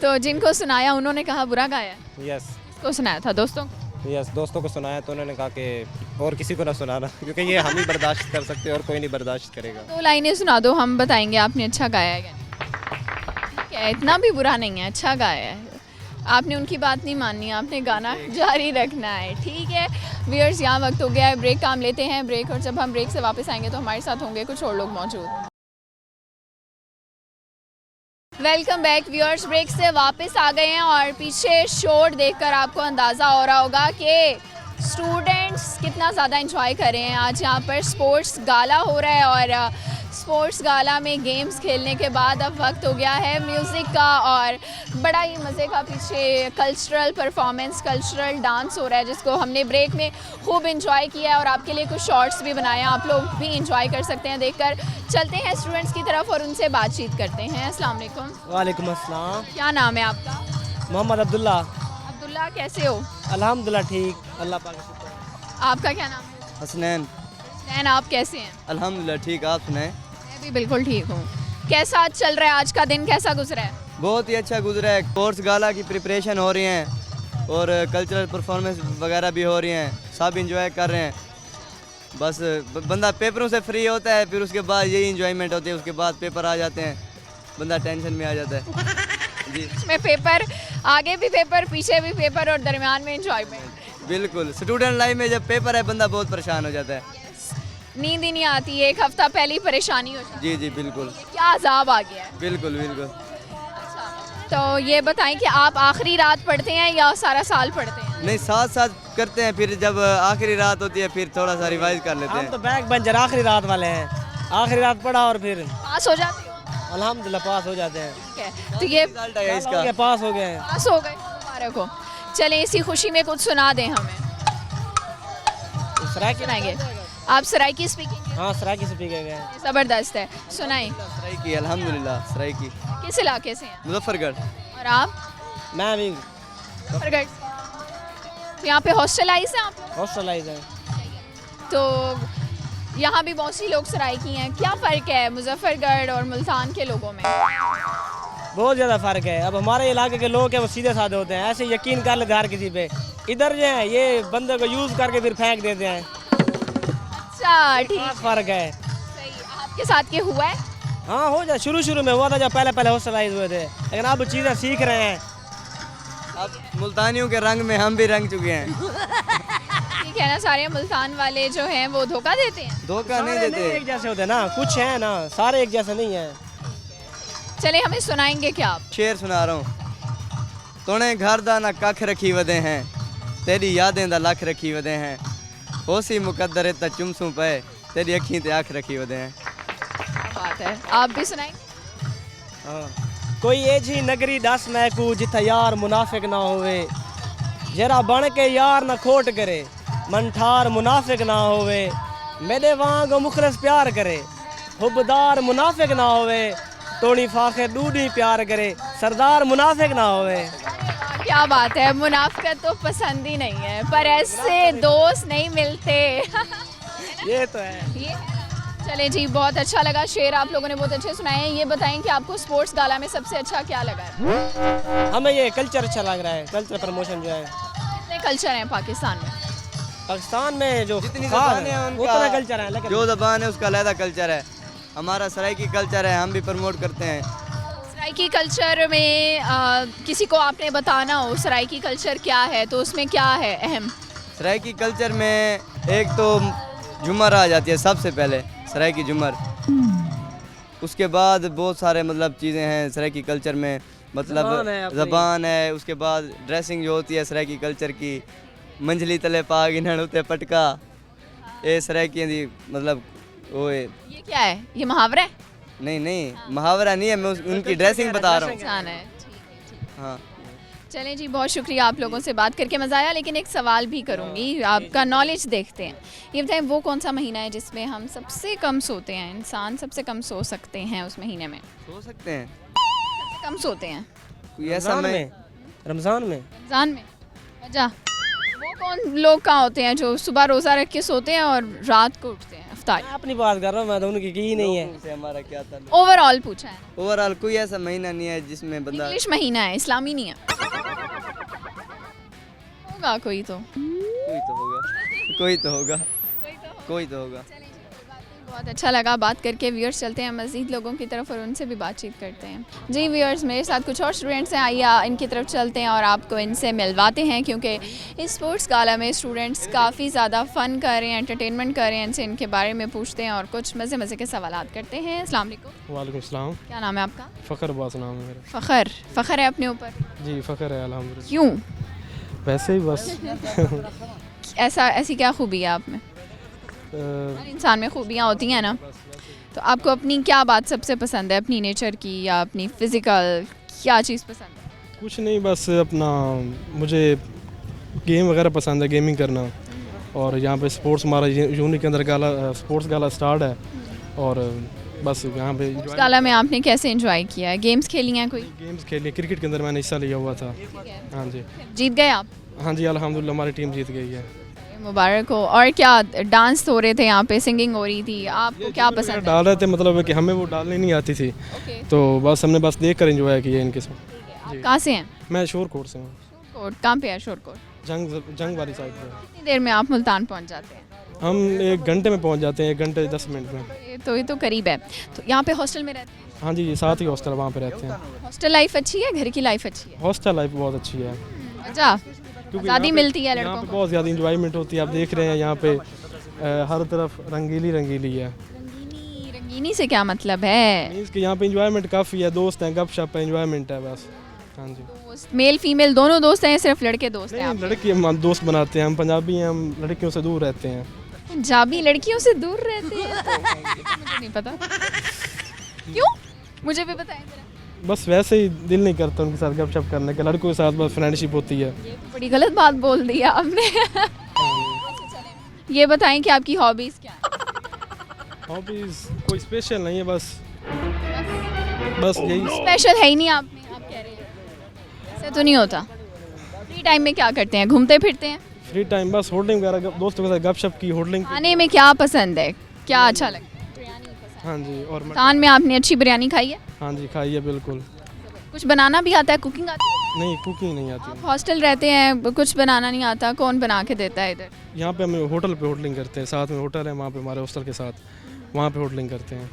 तो जिनको सुनाया उन्होंने कहा बुरा गाया है? यस। किसको सुनाया था? दोस्तों को? यस, दोस्तों को सुनाया तो उन्होंने कहा कि और किसी को ना सुनाना, क्योंकि ये हम ही बर्दाश्त कर सकते हैं और कोई नहीं बर्दाश्त करेगा। 2 लाइनें सुना दो, हम बताएंगे आपने अच्छा गाया है या नहीं। ठीक है, इतना भी बुरा नहीं है, अच्छा गाया है। आपने उनकी बात नहीं माननी, आपने गाना जारी रखना है। ठीक है व्यूअर्स, यहाँ वक्त हो गया है ब्रेक का, हम लेते हैं ब्रेक, और जब हम ब्रेक से वापस आएंगे तो हमारे साथ होंगे कुछ और लोग मौजूद। वेलकम बैक व्यूअर्स, ब्रेक से वापस आ गए हैं और पीछे शोर देखकर आपको अंदाज़ा हो रहा होगा कि स्टूडेंट्स कितना ज़्यादा एंजॉय कर रहे हैं। आज यहाँ पर स्पोर्ट्स गाला हो रहा है और स्पोर्ट्स गाला में गेम्स खेलने के बाद अब वक्त हो गया है म्यूज़िक का, और बड़ा ही मज़े का पीछे कल्चरल परफॉर्मेंस, कल्चरल डांस हो रहा है जिसको हमने ब्रेक में खूब इंजॉय किया है और आपके लिए कुछ शॉर्ट्स भी बनाए हैं, आप लोग भी इंजॉय कर सकते हैं देखकर। चलते हैं स्टूडेंट्स की तरफ और उनसे बातचीत करते हैं। अस्सलाम वालेकुम। वालेकुम अस्सलाम। क्या नाम है आपका? मोहम्मद अब्दुल्ला। अब्दुल्ला, कैसे हो? अल्हम्दुलिल्लाह ठीक, अल्लाह पाक का शुक्र है। आपका क्या नाम है? हसनैन। नैन, आप कैसे हैं? अल्हम्दुलिल्लाह ठीक, आप सुनाएं? मैं भी बिल्कुल ठीक हूँ। कैसा आज चल रहा है, आज का दिन कैसा गुजरा है? बहुत ही अच्छा गुजरा है। स्पोर्ट्स गाला की प्रिपरेशन हो रही हैं और कल्चरल परफॉर्मेंस वगैरह भी हो रही हैं, सब इंजॉय कर रहे हैं। बस बंदा पेपरों से फ्री होता है, फिर उसके बाद यही इंजॉयमेंट होती है, उसके बाद पेपर आ जाते हैं, बंदा टेंशन में आ जाता है। जी, में पेपर, आगे भी पेपर, पीछे भी पेपर और दरमियान में इंजॉयमेंट। बिल्कुल, स्टूडेंट लाइफ में जब पेपर है बंदा बहुत परेशान हो जाता है। नींद ही नहीं आती है, 1 हफ्ता पहले ही परेशानी हो जाती जी जी बिल्कुल। है। क्या अजाब आ गया है। बिल्कुल बिल्कुल। तो ये बताएं कि आप आखिरी रात पढ़ते हैं या सारा साल पढ़ते हैं? नहीं, साथ साथ करते हैं, फिर जब आखिरी रात होती है फिर थोड़ा सा रिवाइज कर लेते हैं। हम तो बैक बंजर आखिरी रात वाले हैं, आखिरी रात पढ़ा और फिर पास हो जाते हो? अल्हम्दुलिल्लाह पास हो जाते हैं। ठीक है, तो ये रिजल्ट है इसका। पास हो गए हैं। पास हो गए, मुबारक हो। चलें इसी खुशी में कुछ सुना दें हमें। सुनाएंगे आप? सराइकी स्पीकिंग? हाँ, सराइकी से पीके गए। ज़बरदस्त है, सुनाएं। सराइकी, अल्हम्दुलिल्लाह सराइकी। किस इलाके से हैं? मुजफ्फरगढ़। और आप? मैं भी मुजफ्फरगढ़। तो यहाँ पे हॉस्टलाइज हैं आप? हॉस्टलाइज हैं। तो यहाँ भी बहुत सी लोग सराइकी हैं, क्या फ़र्क है मुजफ्फरगढ़ और मुल्तान के लोगों में? बहुत ज़्यादा फ़र्क है। अब हमारे इलाके के लोग हैं वो सीधे साधे होते हैं, ऐसे यकीन कर लेते हैं हर किसी पे। इधर जो है ये बंदे को यूज़ करके फिर फेंक देते हैं। अच्छा ठीक, खास फ़र्क है। सही। आपके साथ ये हुआ है? हाँ हो जाए, शुरू में हुआ था जब पहले हॉस्टलाइज हुए थे, लेकिन अब चीज़ें सीख रहे हैं। अब मुल्तानियों के रंग में हम भी रंग चुके हैं। ठीक है ना, सारे मुल्तान वाले जो हैं वो धोखा देते हैं? धोखा नहीं सारे देते। एक जैसे होते हैं ना, कुछ हैं ना, सारे एक जैसे नहीं हैं। चले हमें सुनाएंगे क्या आप? शेर सुना रहा हूँ। तोने घर दा ना कख रखी वदे हैं, तेरी यादें दा लख रखी वदे हैं, होसी मुकद्दर ता चुमसू पे, तेरी अखीं ते आँख रखी वदे हैं। बात है, आप भी सुनाएंगे? हाँ। कोई एजी नगरी दस मैकू जिथा यार मुनाफिक ना होवे, जरा बन के यार ना खोट करे, मन ठार मुनाफिक ना होवे, मेरे वांग मुखलस प्यार करे, हुबदार मुनाफिक ना होवे, तोड़ी फाखिर दूधी प्यार करे, सरदार मुनाफिक ना होवे। क्या बात है, मुनाफिकत तो पसंद ही नहीं है, पर ऐसे दोस्त नहीं मिलते। ये तो है। ये है। चले जी, बहुत अच्छा लगा, शेर आप लोगों ने बहुत अच्छे सुनाए हैं। ये बताएं कि आपको स्पोर्ट्स गाला में सबसे अच्छा क्या लगा है? हमें ये कल्चर अच्छा लग रहा है, कल्चर प्रमोशन जो है। कितने कल्चर हैं पाकिस्तान में? पाकिस्तान में जो जितनी खास ज़बानें हैं है, उनका उतना कल्चर है, लेकिन जो ज़बान है उसका अलग कल्चर है। हमारा सराइकी कल्चर है, हम भी प्रमोट करते हैं। सराइकी कल्चर में किसी को आपने बताना हो सराइकी कल्चर क्या है तो उसमें क्या है अहम? सराइकी कल्चर में एक तो झूमर आ जाती है सबसे पहले, सराइकी झूमर। उसके बाद बहुत सारे मतलब चीज़ें हैं सराइकी कल्चर में, मतलब ज़बान है अपनी। ज़बान है। उसके बाद ड्रेसिंग जो होती है सराइकी कल्चर की, मंझली तले पा गिनण उते पटका, ये सराइकी दी मतलब वो है। ये क्या है, ये मुहावरा है? नहीं मुहावरा नहीं है, मैं उनकी ड्रेसिंग बता रहा हूँ। पहचान है, ठीक है। हाँ चलें जी, बहुत शुक्रिया, आप लोगों से बात करके मज़ा आया। लेकिन एक सवाल भी करूँगी, आपका नॉलेज देखते हैं। ये बताएं वो कौन सा महीना है जिसमें हम सबसे कम सोते हैं, इंसान सबसे कम सो सकते हैं उस महीने में? सो सकते हैं, सबसे कम सोते हैं कोई ऐसा रमज़ान में, रमज़ान में रमज़ान में? वजह वो कौन लोग कहाँ होते हैं जो सुबह रोज़ा रख के सोते हैं और रात को उठते हैं अफ्तार? मैं अपनी बात कर रहा हूँ, मैं तो उनकी की ही नहीं है। से हमारा क्या था। ओवरऑल पूछा है, ओवरऑल कोई ऐसा महीना नहीं है जिसमें बंदा इंग्लिश महीना है, इस्लामी नहीं है। होगा कोई तो, कोई तो होगा, कोई तो होगा, कोई तो होगा। बहुत अच्छा लगा बात करके। व्यूअर्स चलते हैं मज़ीद लोगों की तरफ और उनसे भी बातचीत करते हैं। जी व्यूअर्स, मेरे साथ कुछ और स्टूडेंट्स हैं, आइए इनकी तरफ चलते हैं और आपको इनसे मिलवाते हैं, क्योंकि इस स्पोर्ट्स गाला में स्टूडेंट्स काफ़ी ज़्यादा फ़न कर रहे हैं, एंटरटेनमेंट कर रहे हैं। इनसे इनके बारे में पूछते हैं और कुछ मज़े के सवालात करते हैं। अस्सलाम वालेकुम। वालेकुम सलाम। क्या नाम है आपका? फ़खर अब्बास नाम है मेरा। फ़खर है अपने ऊपर? जी फ़खर है अल्हम्दुलिल्लाह। क्यों? वैसे ही बस। ऐसी क्या खूबी है आप में? हर इंसान में खूबियाँ होती हैं ना, तो आपको अपनी क्या बात सबसे पसंद है, अपनी नेचर की या अपनी फ़िज़िकल, क्या चीज़ पसंद है? कुछ नहीं, बस अपना मुझे गेम वगैरह पसंद है, गेमिंग करना। और यहाँ पे स्पोर्ट्स हमारा यूनिट के अंदर गाला स्पोर्ट्स गाला स्टार्ट है, और बस यहाँ पे उस गाला में आपने कैसे एंजॉय किया है? गेम्स खेली हैं कोई? गेम्स खेली, क्रिकेट के अंदर मैंने हिस्सा लिया हुआ था। हाँ जी, जीत गए आप? हाँ जी अल्हम्दुलिल्लाह हमारी टीम जीत गई है। मुबारक हो। और क्या डांस हो रहे थे यहाँ पे, सिंगिंग हो रही थी, आपको क्या पसंद है? डाल रहे थे, मतलब कि हमें वो डालनी नहीं आती थी, तो बस हमने बस देख कर एंजॉय किया इनके साथ। आप कहाँ से हैं? मैं शोरकोट से हूँ। शोरकोट कहाँ पे है? शोरकोट जंग वाली साइड पे। कितनी देर में आप मुल्तान पहुँच जाते हैं? हम 1 घंटे में पहुँच जाते हैं, 1 घंटे 10 मिनट में। ये तो करीब है। तो यहाँ पे हॉस्टल में रहते हैं? हाँ जी, साथ ही हॉस्टल वहाँ पे रहते हैं। हॉस्टल लाइफ अच्छी है, घर की लाइफ अच्छी है? हॉस्टल लाइफ बहुत अच्छी है, अच्छा, क्योंकि आज़ादी यहाँ पे- मिलती है यहाँ लड़कों पे को? बहुत ज़्यादा इंजॉयमेंट होती है। आप देख रहे हैं यहाँ पे हर तरफ रंगीली है। रंगीनी से क्या मतलब है? मीन्स कि यहाँ पे इंजॉयमेंट काफ़ी है, दोस्त हैं, गपशप है, इंजॉयमेंट है बस। हाँ जी, दोस्त मेल फीमेल दोनों दोस्त हैं, सिर्फ लड़के दोस्त हैं नहीं आप? लड़की हम दोस्त बनाते हैं, हम पंजाबी हैं, हम लड़कियों से दूर रहते हैं। पंजाबी लड़कियों से दूर रहते हैं? तो मुझे नहीं पता, क्यों? मुझे भी बताएं जरा। बस वैसे ही दिल नहीं करता उनके साथ गपशप करने का, लड़कों के साथ बस फ्रेंडशिप होती है। ये तो बड़ी गलत बात बोल दी है आपने। ये बताएं कि आपकी हॉबीज़ क्या है? हॉबीज़ कोई स्पेशल नहीं है, बस यही। स्पेशल है ही नहीं आप में, आप कह रहे हैं ऐसे तो नहीं होता। फ्री टाइम में क्या करते हैं? घूमते फिरते हैं? फ्री टाइम बस होल्डिंग वगैरह, दोस्तों के साथ गपशप की, होल्डिंग। खाने में क्या पसंद है? क्या अच्छा लगता है? हाँ जी, और रमज़ान में आपने अच्छी बिरयानी खाई है? हाँ जी, खाई है बिल्कुल। कुछ बनाना भी आता है, कुकिंग आती है? नहीं, कुकिंग नहीं आती। आप हॉस्टल रहते हैं, कुछ बनाना नहीं आता, कौन बना के देता है इधर? यहाँ पे हम होटल पे होटलिंग करते हैं, साथ में होटल है वहाँ पे हमारे हॉस्टल के साथ, वहाँ पे होटलिंग करते हैं।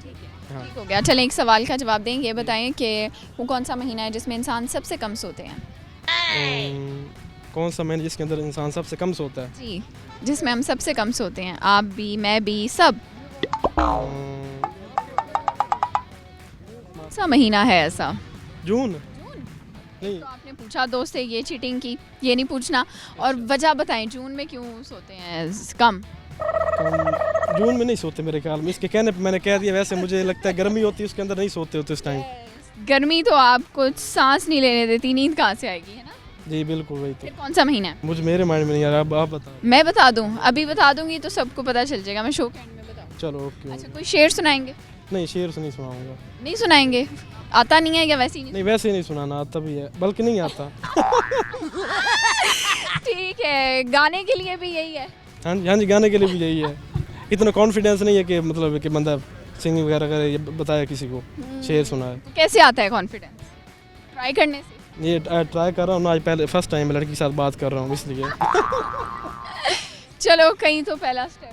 हाँ। ठीक हो गया। चलें एक सवाल का जवाब दें, ये बताएं कि वो कौन सा महीना है जिसमें इंसान सबसे कम सोते हैं? कौन सा महीना जिसके अंदर इंसान सबसे कम सोता है? जी, जिसमें हम सबसे कम सोते हैं, आप भी, मैं भी, सब। कौन सा महीना है ऐसा? जून। नहीं, तो आपने पूछा दोस्त से, ये चीटिंग की, ये नहीं पूछना। और वजह बताएं, जून में क्यों सोते हैं कम? जून में नहीं सोते मेरे ख्याल में, इसके कहने पे मैंने कह दिया। वैसे मुझे लगता है गर्मी होती है उसके अंदर नहीं सोते होते इस टाइम। गर्मी तो आपको सांस नहीं लेने देती, नींद कहाँ से आएगी, है ना? जी बिल्कुल, वही तो। फिर कौन सा महीना है? मुझे मेरे माइंड में नहीं आ रहा, आप बताओ। मैं बता दूं? अभी बता दूंगी तो सबको पता चल जाएगा, मैं शो के एंड में बताऊँ। चलो ओके। अच्छा, कोई शेर सुनाएंगे? नहीं, शेर से नहीं सुनाऊंगा। नहीं सुनाएंगे? आता नहीं है या वैसे ही नहीं, वैसे ही नहीं सुनाना आता भी है, बल्कि नहीं आता। ठीक है, गाने के लिए भी यही है? हाँ जी, हाँ जी, गाने के लिए भी यही है। इतना कॉन्फिडेंस नहीं है कि मतलब कि बंदा सिंगिंग वगैरह करे, ये बताया किसी को शेर सुनाए। तो कैसे आता है कॉन्फिडेंस? ट्राई करने से? ये ट्राई कर रहा हूँ ना, आज पहले फर्स्ट टाइम लड़की के साथ बात कर रहा हूँ इसलिए। चलो, कहीं तो पहला स्टेप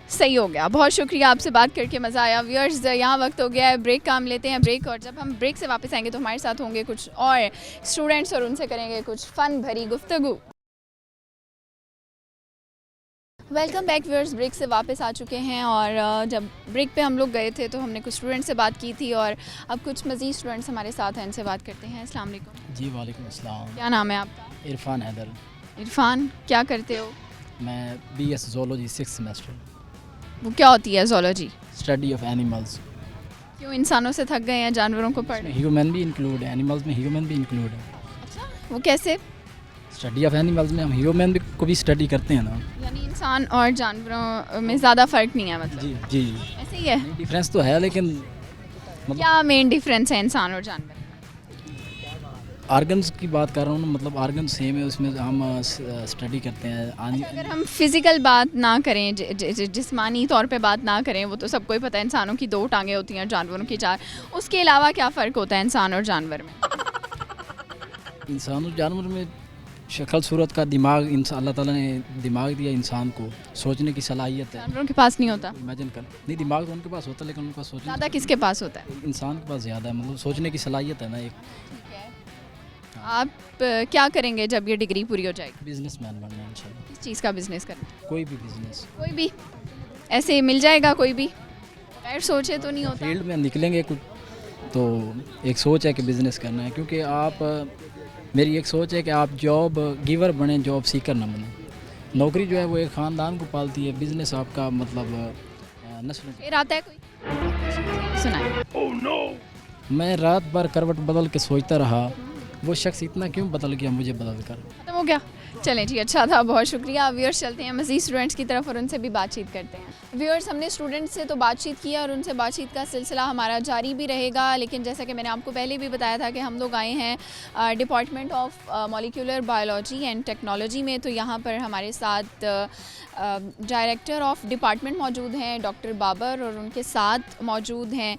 सही हो गया। बहुत शुक्रिया, आपसे बात करके मज़ा आया। व्यूअर्स, यहाँ वक्त हो गया है ब्रेक का, हम लेते हैं ब्रेक। और जब हम ब्रेक से वापस आएंगे तो हमारे साथ होंगे कुछ और स्टूडेंट्स और उनसे करेंगे कुछ फ़न भरी गुफ्तगू। वेलकम बैक व्यूअर्स, ब्रेक से वापस आ चुके हैं। और जब ब्रेक पे हम लोग गए थे तो हमने कुछ स्टूडेंट से बात की थी और अब कुछ मज़ीद स्टूडेंट्स हमारे साथ हैं, इनसे बात करते हैं। अस्सलाम वालेकुम। जी वालेकुम अस्सलाम। क्या नाम है आपका? इरफान हैदर। इरफान, क्या करते हो? मैं BS ज़ूलॉजी 6th सेमेस्टर। वो क्या होती है ज़ूलॉजी? Study of animals. क्यों, इंसानों से थक गए हैं, जानवरों को पढ़? ह्यूमन भी इंक्लूड है, एनिमल्स में ह्यूमन भी इंक्लूड है। अच्छा, वो कैसे? स्टडी ऑफ एनिमल्स में हम ह्यूमन भी को भी स्टडी करते हैं ना। यानी इंसान और जानवरों में ज़्यादा फ़र्क नहीं है मतलब? जी जी, ऐसे ही है? डिफरेंस तो है, लेकिन मतलब क्या मेन डिफरेंस है इंसान और जानवर? आर्गन्स की बात कर रहा हूँ ना, मतलब आर्गन सेम है, उसमें हम स्टडी करते हैं। अगर हम फिज़िकल बात ना करें, जिस्मानी तौर पे बात ना करें, वो तो सबको ही पता है, इंसानों की 2 टांगें होती हैं, जानवरों की 4। उसके अलावा क्या फ़र्क होता है इंसान और जानवर में? इंसान और जानवर में शक्ल सूरत का, दिमाग, अल्लाह ताला ने दिमाग दिया इंसान को, सोचने की सलाहियत है। जानवरों के पास नहीं होता? इमेजिन कर, नहीं दिमाग तो उनके पास होता है, लेकिन उनके पास सोचने ज़्यादा किसके पास होता है? इंसान के पास ज़्यादा है, मतलब सोचने की सलाहियत है ना एक। आप क्या करेंगे जब ये डिग्री पूरी हो जाएगी? बिजनेसमैन बनना है इंशाल्लाह। किस चीज़ का बिज़नेस करना? कोई भी बिजनेस। कोई भी? ऐसे मिल जाएगा कोई भी? बगैर सोचे तो नहीं होता? फील्ड में निकलेंगे कुछ तो एक सोच है कि बिज़नेस करना है, क्योंकि आप, मेरी एक सोच है कि आप जॉब गिवर बने, जॉब सीकर ना बने। नौकरी जो है वो एक ख़ानदान को पालती है, बिज़नेस आपका मतलब नस्ल। फिर आता है कोई? सुनाए। मैं रात भर करवट बदल के सोचता रहा, वो शख्स इतना क्यों बदल गया मुझे बदल कर। खत्म हो गया? चलें जी, अच्छा था, बहुत शुक्रिया। व्यूअर्स, चलते हैं मज़ीद स्टूडेंट्स की तरफ और उनसे भी बातचीत करते हैं। व्यूअर्स, हमने स्टूडेंट्स से तो बातचीत की और उनसे बातचीत का सिलसिला हमारा जारी भी रहेगा, लेकिन जैसा कि मैंने आपको पहले भी बताया था कि हम लोग आए हैं department of molecular biology and technology में। तो यहाँ पर हमारे साथ डायरेक्टर ऑफ डिपार्टमेंट मौजूद हैं डॉक्टर बाबर, और उनके साथ मौजूद हैं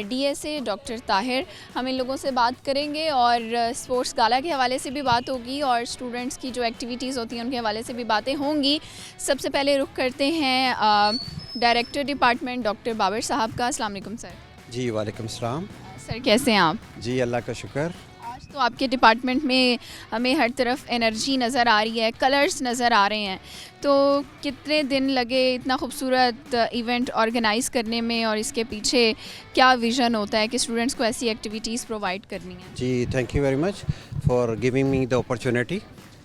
DSA डॉक्टर ताहिर। हम इन लोगों से बात करेंगे और स्पोर्ट्स गाला के हवाले से भी बात होगी और स्टूडेंट्स की जो एक्टिविटीज़ होती हैं उनके हवाले से भी बातें होंगी। सबसे पहले रुख करते हैं डायरेक्टर डिपार्टमेंट डॉक्टर बाबर साहब का। अस्सलाम वालेकुम सर। जी वालेकुम सलाम। सर कैसे हैं आप? जी अल्लाह का शुक्र। आज तो आपके डिपार्टमेंट में हमें हर तरफ एनर्जी नज़र आ रही है, कलर्स नज़र आ रहे हैं, तो कितने दिन लगे इतना खूबसूरत इवेंट ऑर्गेनाइज़ करने में और इसके पीछे क्या विज़न होता है कि स्टूडेंट्स को ऐसी एक्टिविटीज़ प्रोवाइड करनी है? जी thank you very much for giving me the opportunity.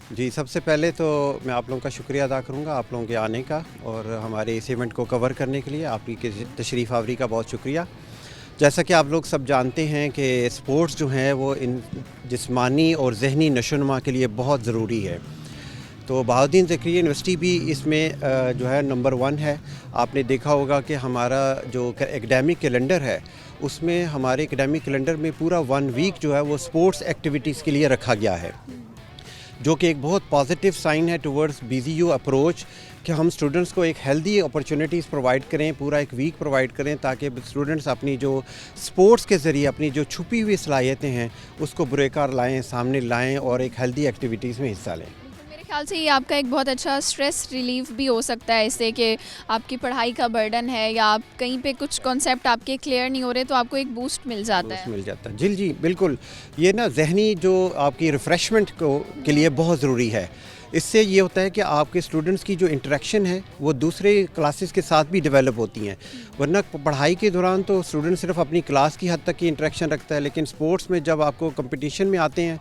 जी सबसे पहले तो मैं आप लोगों का शुक्रिया अदा करूँगा आप लोगों के आने का और हमारे इस इवेंट को कवर करने के लिए आपकी तशरीफ़ आवरी का बहुत शुक्रिया। जैसा कि आप लोग सब जानते हैं कि स्पोर्ट्स जो हैं वो इन जिस्मानी और ज़हनी नशोनुमा के लिए बहुत ज़रूरी है। तो बहाउद्दीन ज़करिया यूनिवर्सिटी भी इसमें जो है नंबर 1 है। आपने देखा होगा कि हमारा जो एकेडमिक कैलेंडर है उसमें हमारे एकेडमिक कैलेंडर में पूरा 1 वीक जो है वो स्पोर्ट्स एक्टिविटीज़ के लिए रखा गया है। जो कि एक बहुत पॉजिटिव साइन है टुवर्ड्स BZU अप्रोच कि हम स्टूडेंट्स को एक हेल्दी अपॉर्चुनिटीज़ प्रोवाइड करें, पूरा एक वीक प्रोवाइड करें ताकि स्टूडेंट्स अपनी जो स्पोर्ट्स के ज़रिए अपनी जो छुपी हुई सलाहियतें हैं उसको बुरेकार लाएँ, सामने लाएँ और एक हेल्दी एक्टिविटीज़ में हिस्सा लें। मेरे ख्याल से ये आपका एक बहुत अच्छा स्ट्रेस रिलीफ भी हो सकता है इससे कि आपकी पढ़ाई का बर्डन है या आप कहीं पे कुछ कॉन्सेप्ट आपके क्लियर नहीं हो रहे तो आपको एक बूस्ट मिल जाता है। मिल जाता है जी बिल्कुल। ये ना जहनी जो आपकी रिफ़्रेशमेंट के लिए बहुत ज़रूरी है। इससे ये होता है कि आपके स्टूडेंट्स की जो इंटरेक्शन है वो दूसरे क्लासेस के साथ भी डेवलप होती हैं, वरना पढ़ाई के दौरान तो स्टूडेंट सिर्फ अपनी क्लास की हद तक की इंटरेक्शन रखता है, लेकिन स्पोर्ट्स में जब आपको कंपटीशन में आते हैं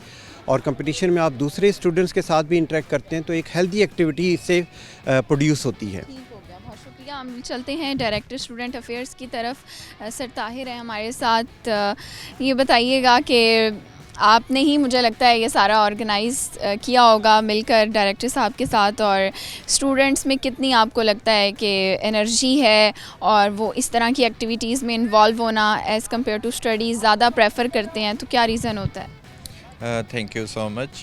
और कंपटीशन में आप दूसरे स्टूडेंट्स के साथ भी इंटरेक्ट करते हैं तो एक हेल्दी एक्टिविटी इससे प्रोड्यूस होती है। बहुत शुक्रिया। हम चलते हैं डायरेक्टर स्टूडेंट अफेयर्स की तरफ। सर ताहिर है हमारे साथ। ये बताइएगा कि आपने ही मुझे लगता है ये सारा ऑर्गेनाइज़ किया होगा मिलकर डायरेक्टर साहब के साथ, और स्टूडेंट्स में कितनी आपको लगता है कि एनर्जी है और वो इस तरह की एक्टिविटीज़ में इन्वॉल्व होना एज़ कम्पेयर टू स्टडीज़ ज़्यादा प्रेफर करते हैं, तो क्या रीज़न होता है? Thank you so much.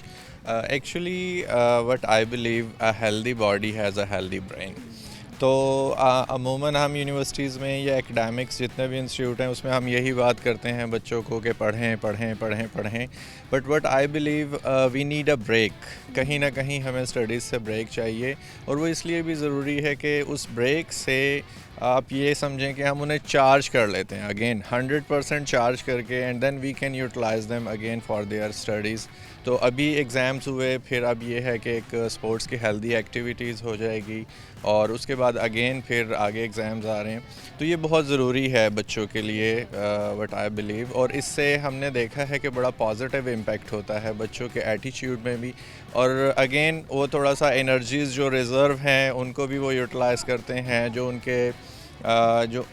Actually, what I believe, a healthy body has a healthy brain. तो अमूमन हम यूनिवर्सिटीज़ में या एकेडमिक्स जितने भी इंस्टीट्यूट हैं उसमें हम यही बात करते हैं बच्चों को कि पढ़ें पढ़ें पढ़ें पढ़ें, but what I believe we need a break. कहीं ना कहीं हमें स्टडीज़ से ब्रेक चाहिए, और वो इसलिए भी ज़रूरी है कि उस ब्रेक से आप ये समझें कि हम उन्हें चार्ज कर लेते हैं अगेन 100% चार्ज करके, and then we can utilize them again for their studies. तो अभी एग्ज़ाम्स हुए, फिर अब ये है कि एक स्पोर्ट्स की हेल्दी एक्टिविटीज़ हो जाएगी, और उसके बाद अगेन फिर आगे एग्ज़ाम्स आ रहे हैं। तो ये बहुत ज़रूरी है बच्चों के लिए, व्हाट आई बिलीव। और इससे हमने देखा है कि बड़ा पॉजिटिव इम्पैक्ट होता है बच्चों के एटीट्यूड में भी, और अगेन वो थोड़ा सा एनर्जीज़ जो रिज़र्व हैं उनको भी वो यूटिलाइज़ करते हैं, जो उनके जो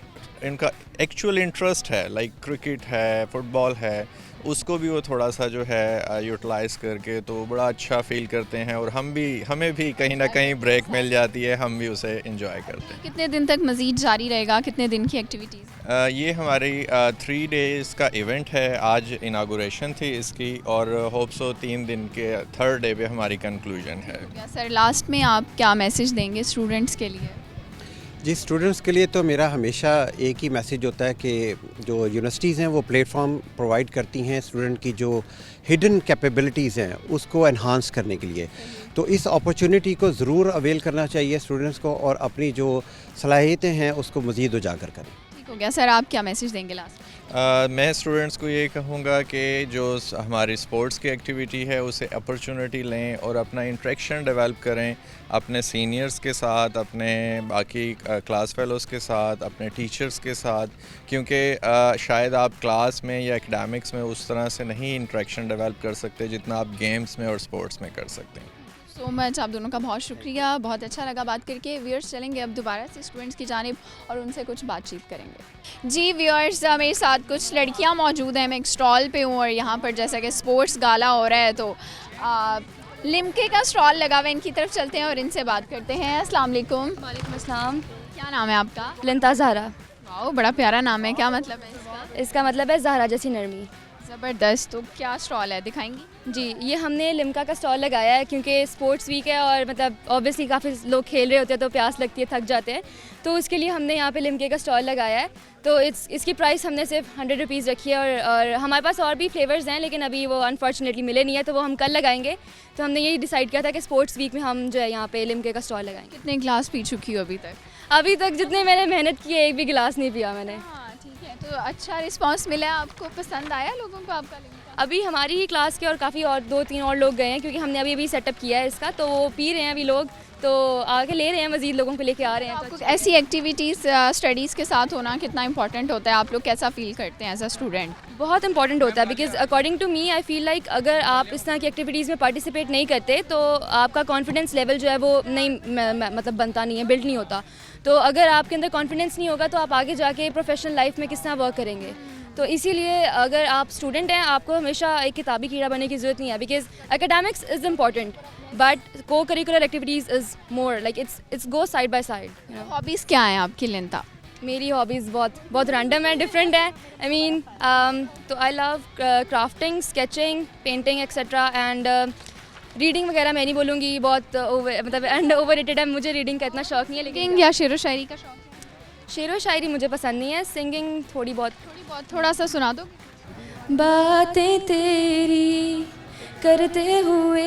इनका एक्चुअल इंटरेस्ट है, लाइक क्रिकेट है, फुटबॉल है, उसको भी वो थोड़ा सा जो है यूटिलाइज़ करके तो बड़ा अच्छा फ़ील करते हैं, और हमें भी कहीं ना कहीं ब्रेक मिल जाती है, हम भी उसे एंजॉय करते हैं। कितने दिन तक मज़ीद जारी रहेगा, कितने दिन की एक्टिविटीज़? ये हमारी 3 डेज़ का इवेंट है। आज इनागुरेशन थी इसकी, और होप सो 3 दिन के 3rd डे पे हमारी कंक्लूजन है। सर लास्ट में आप क्या मैसेज देंगे स्टूडेंट्स के लिए? जी, स्टूडेंट्स के लिए तो मेरा हमेशा एक ही मैसेज होता है कि जो यूनिवर्सिटीज़ हैं वो प्लेटफॉर्म प्रोवाइड करती हैं स्टूडेंट की जो हिडन कैपेबिलिटीज़ हैं उसको एनहांस करने के लिए। तो इस अपॉर्चुनिटी को ज़रूर अवेल करना चाहिए स्टूडेंट्स को, और अपनी जो सलाहियतें हैं उसको मज़ीद उजागर करें। ठीक हो गया। सर आप क्या मैसेज देंगे लास्ट? मैं स्टूडेंट्स को ये कहूँगा कि जो हमारी स्पोर्ट्स की एक्टिविटी है उसे अपॉर्चुनिटी लें और अपना इंटरेक्शन डेवलप करें अपने सीनियर्स के साथ, अपने बाकी क्लास फेलोज़ के साथ, अपने टीचर्स के साथ, क्योंकि शायद आप क्लास में या एकेडमिक्स में उस तरह से नहीं इंटरेक्शन डेवलप कर सकते जितना आप गेम्स में और स्पोर्ट्स में कर सकते हैं। सो मच, आप दोनों का बहुत शुक्रिया, बहुत अच्छा लगा बात करके। व्यूअर्स चलेंगे अब दोबारा से स्टूडेंट्स की जानिब और उनसे कुछ बातचीत करेंगे। जी व्यूअर्स, मेरे साथ कुछ लड़कियां मौजूद हैं, मैं एक स्टॉल पे हूँ और यहाँ पर जैसा कि स्पोर्ट्स गाला हो रहा है तो लिम्के का स्टॉल लगा हुआ है, इनकी तरफ चलते हैं और इनसे बात करते हैं। अस्सलाम वालेकुम। वालेकुम अस्सलाम। क्या नाम है आपका? लिंता ज़हरा। वाओ, बड़ा प्यारा नाम है, क्या मतलब है इसका? इसका मतलब है ज़हरा जैसी नरमी। ज़बरदस्त। तो क्या स्टॉल है, दिखाएंगी? जी, ये हमने लिम्का का स्टॉल लगाया है क्योंकि स्पोर्ट्स वीक है और मतलब ऑब्वियसली काफ़ी लोग खेल रहे होते हैं तो प्यास लगती है, थक जाते हैं, तो उसके लिए हमने यहाँ पे लिम्के का स्टॉल लगाया है। तो इसकी प्राइस हमने सिर्फ 100 रुपीज़ रखी है, और हमारे पास और भी फ्लेवर्स हैं लेकिन अभी वो अनफॉर्चुनेटली मिले नहीं है, तो वो हम कल लगाएंगे। तो हमने यही डिसाइड किया था कि स्पोर्ट्स वीक में हम जो है यहाँ पे लिम्के का स्टॉल लगाएंगे। कितने गिलास पी चुकी हो अभी तक? अभी तक जितने मैंने मेहनत की है एक भी गिलास नहीं पिया मैंने। ठीक है, तो अच्छा रिस्पांस मिला, आपको पसंद आया लोगों को आपका लिम्का? अभी हमारी ही क्लास के और काफ़ी और 2-3 और लोग गए हैं क्योंकि हमने अभी सेटअप किया है इसका, तो वो पी रहे हैं अभी लोग, तो आगे ले रहे हैं, मज़ीद लोगों को लेके आ रहे हैं। आपको ऐसी एक्टिविटीज़ स्टडीज़ के साथ होना कितना इंपॉर्टेंट होता है, आप लोग कैसा फील करते हैं एज अ स्टूडेंट? बहुत इंपॉर्टेंट होता है because according to me I feel like अगर आप इस तरह की एक्टिविटीज़ में पार्टिसिपेट नहीं करते तो आपका कॉन्फिडेंस लेवल जो है वो नहीं मतलब बनता नहीं है, बिल्ड नहीं होता। तो अगर आपके अंदर कॉन्फिडेंस नहीं होगा तो आप आगे जाके प्रोफेशनल लाइफ में किस तरह वर्क करेंगे। तो इसीलिए अगर आप स्टूडेंट हैं आपको हमेशा एक किताबी कीड़ा बनने की ज़रूरत नहीं है, because academics is important but co curricular activities is more like it's go side by side. Hobbies क्या हैं आपकी लिंता? मेरी हॉबीज़ बहुत रैंडम है, डिफरेंट है। आई मीन तो I love crafting, sketching, painting etcetera, and reading वगैरह मैं नहीं बोलूँगी बहुत मतलब ओवर रेटेड है, मुझे रीडिंग का इतना शौक नहीं है, लेकिन सिंगिंग या शेर व शायरी का शौक है? शेर व शायरी मुझे पसंद नहीं है, सिंगिंग थोड़ी बहुत। थोड़ा सा सुना दो। बातें तेरी करते हुए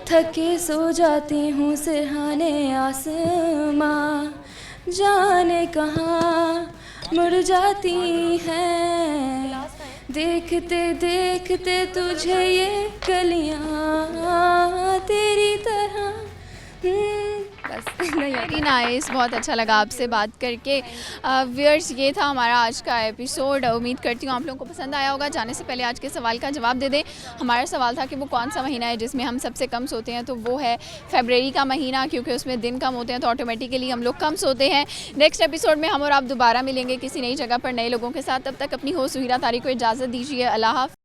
थके सो जाती हूँ सिरहाने आसमां, जाने कहाँ मुड़ जाती हैं देखते देखते तुझे ये गलियाँ तेरी तरह। बस वेरी नाइस, बहुत अच्छा लगा आपसे बात करके। व्यूअर्स, ये था हमारा आज का एपिसोड। उम्मीद करती हूँ आप लोगों को पसंद आया होगा। जाने से पहले आज के सवाल का जवाब दे दें। हमारा सवाल था कि वो कौन सा महीना है जिसमें हम सबसे कम सोते हैं, तो वो है फरवरी का महीना, क्योंकि उसमें दिन कम होते हैं तो ऑटोमेटिकली हम लोग कम सोते हैं। नेक्स्ट एपिसोड में हम और आप दोबारा मिलेंगे किसी नई जगह पर नए लोगों के साथ। तब तक अपनी होस्ट सुहिरा तारिक को इजाज़त दीजिए। अल्लाह हाफ़िज़।